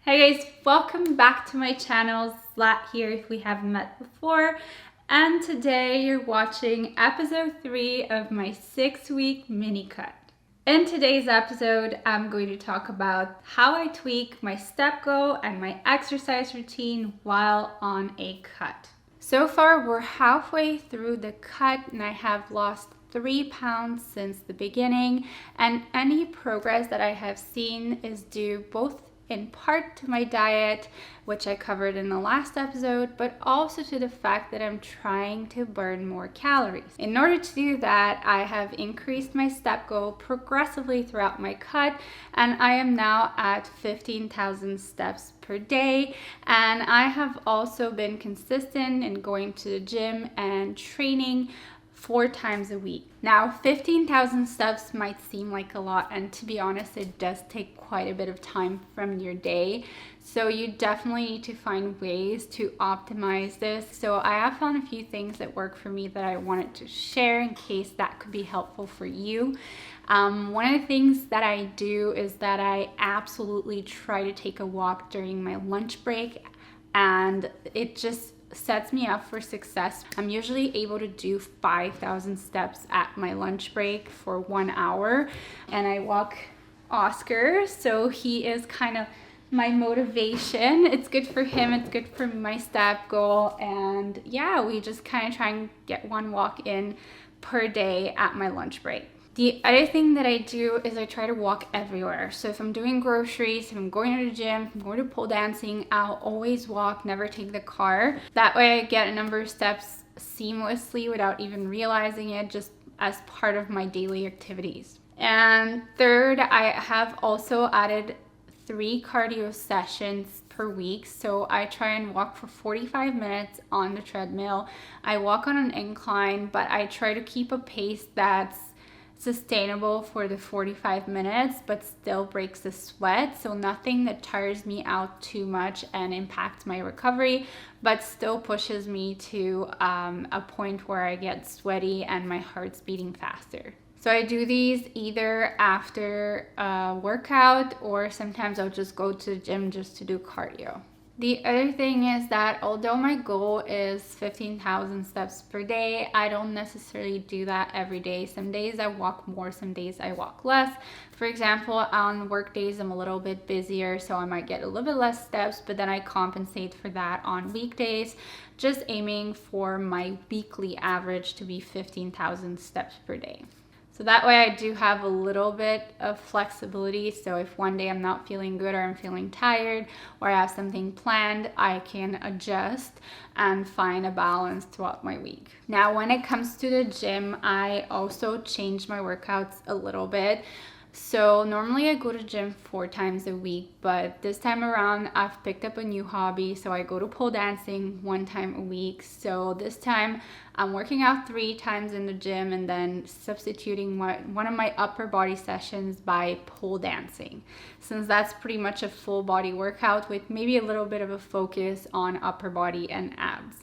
Hey guys, welcome back to my channel. Zlat here if we haven't met before. And today you're watching episode 3 of my 6-week mini cut. In today's episode, I'm going to talk about how I tweak my step go and my exercise routine while on a cut. So far, we're halfway through the cut and I have lost 3 pounds since the beginning, and any progress that I have seen is due both in part to my diet, which I covered in the last episode, but also to the fact that I'm trying to burn more calories. In order to do that, I have increased my step goal progressively throughout my cut, and I am now at 15,000 steps per day. And I have also been consistent in going to the gym and training 4 times a week. Now, 15,000 steps might seem like a lot, and to be honest, it does take quite a bit of time from your day. So you definitely need to find ways to optimize this. So I have found a few things that work for me that I wanted to share in case that could be helpful for you. One of the things that I do is that I absolutely try to take a walk during my lunch break, and it just sets me up for success. I'm usually able to do 5,000 steps at my lunch break for 1 hour, and I walk Oscar, so he is kind of my motivation. It's good for him, it's good for my step goal, and yeah, we just kind of try and get 1 walk in per day at my lunch break. The other thing that I do is I try to walk everywhere. So if I'm doing groceries, if I'm going to the gym, if I'm going to pole dancing, I'll always walk, never take the car. That way I get a number of steps seamlessly without even realizing it, just as part of my daily activities. And third, I have also added 3 cardio sessions per week. So I try and walk for 45 minutes on the treadmill. I walk on an incline, but I try to keep a pace that's sustainable for the 45 minutes but still breaks the sweat, so nothing that tires me out too much and impacts my recovery but still pushes me to a point where I get sweaty and my heart's beating faster. So I do these either after a workout, or sometimes I'll just go to the gym just to do cardio. The other thing is that although my goal is 15,000 steps per day, I don't necessarily do that every day. Some days I walk more, some days I walk less. For example, on work days I'm a little bit busier, so I might get a little bit less steps, but then I compensate for that on weekdays, just aiming for my weekly average to be 15,000 steps per day. So that way I do have a little bit of flexibility. So if one day I'm not feeling good, or I'm feeling tired, or I have something planned, I can adjust and find a balance throughout my week. Now, when it comes to the gym, I also change my workouts a little bit. So normally I go to gym 4 times a week, but this time around I've picked up a new hobby. So I go to pole dancing 1 time a week. So this time I'm working out 3 times in the gym and then substituting one of my upper body sessions by pole dancing, since that's pretty much a full body workout with maybe a little bit of a focus on upper body and abs.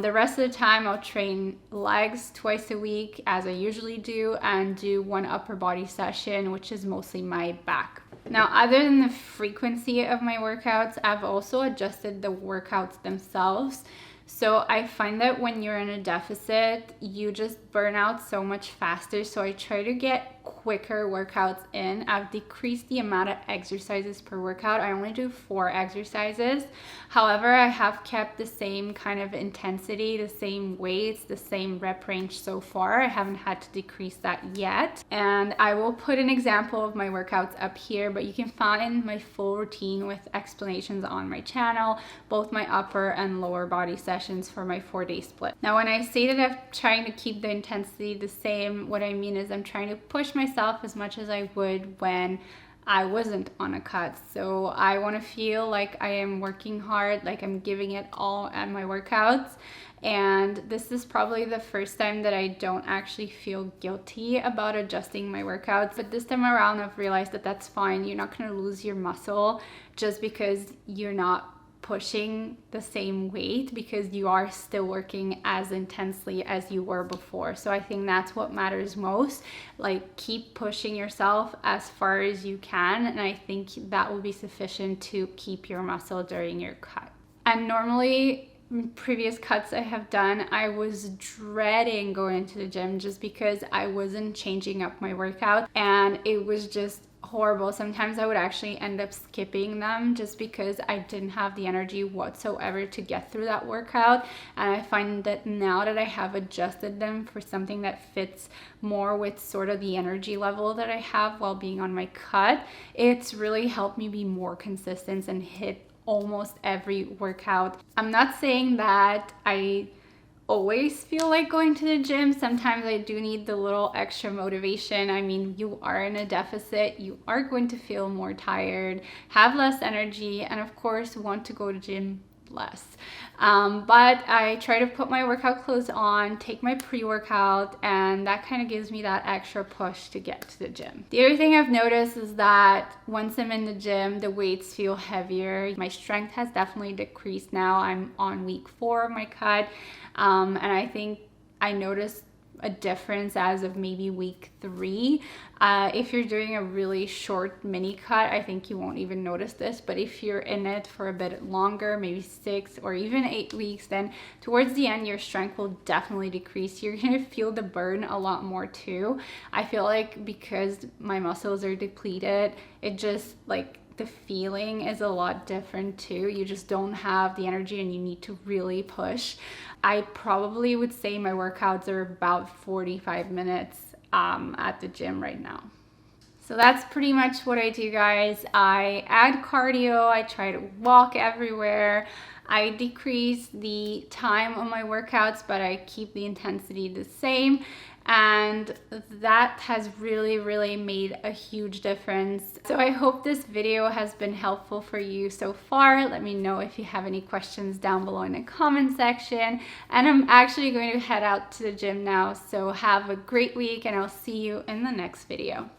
The rest of the time I'll train legs twice a week as I usually do, and do 1 upper body session, which is mostly my back. Now, other than the frequency of my workouts, I've also adjusted the workouts themselves. So I find that when you're in a deficit, you just burn out so much faster. So I try to get quicker workouts in. I've decreased the amount of exercises per workout. I only do 4 exercises. However, I have kept the same kind of intensity, the same weights, the same rep range so far. I haven't had to decrease that yet. And I will put an example of my workouts up here, but you can find my full routine with explanations on my channel, both my upper and lower body sessions for my 4-day split. Now, when I say that I'm trying to keep the intensity the same, what I mean is I'm trying to push myself as much as I would when I wasn't on a cut. So I want to feel like I am working hard, like I'm giving it all at my workouts. And this is probably the first time that I don't actually feel guilty about adjusting my workouts. But this time around, I've realized that that's fine. You're not going to lose your muscle just because you're not pushing the same weight because you are still working as intensely as you were before. So I think that's what matters most. Like, keep pushing yourself as far as you can, and I think that will be sufficient to keep your muscle during your cut. And normally, previous cuts I have done, I was dreading going to the gym just because I wasn't changing up my workout, and it was just horrible. Sometimes I would actually end up skipping them just because I didn't have the energy whatsoever to get through that workout. And I find that now that I have adjusted them for something that fits more with sort of the energy level that I have while being on my cut, it's really helped me be more consistent and hit almost every workout. I'm not saying that I always feel like going to the gym. Sometimes I do need the little extra motivation. I mean, you are in a deficit, you are going to feel more tired, have less energy, and of course want to go to gym less. But I try to put my workout clothes on, take my pre-workout, and that kind of gives me that extra push to get to the gym. The other thing I've noticed is that once I'm in the gym, the weights feel heavier. My strength has definitely decreased now. I'm on week 4 of my cut, and I think I noticed a difference as of maybe week 3. If you're doing a really short mini cut, I think you won't even notice this, but if you're in it for a bit longer, maybe 6 or even 8 weeks, then towards the end your strength will definitely decrease. You're gonna feel the burn a lot more too. I feel like because my muscles are depleted, it just like the feeling is a lot different too. You just don't have the energy and you need to really push. I probably would say my workouts are about 45 minutes at the gym right now. So that's pretty much what I do, guys. I add cardio, I try to walk everywhere. I decrease the time on my workouts, but I keep the intensity the same. And that has really made a huge difference. So I hope this video has been helpful for you so far. Let me know if you have any questions down below in the comment section. And I'm actually going to head out to the gym now. So have a great week, and I'll see you in the next video.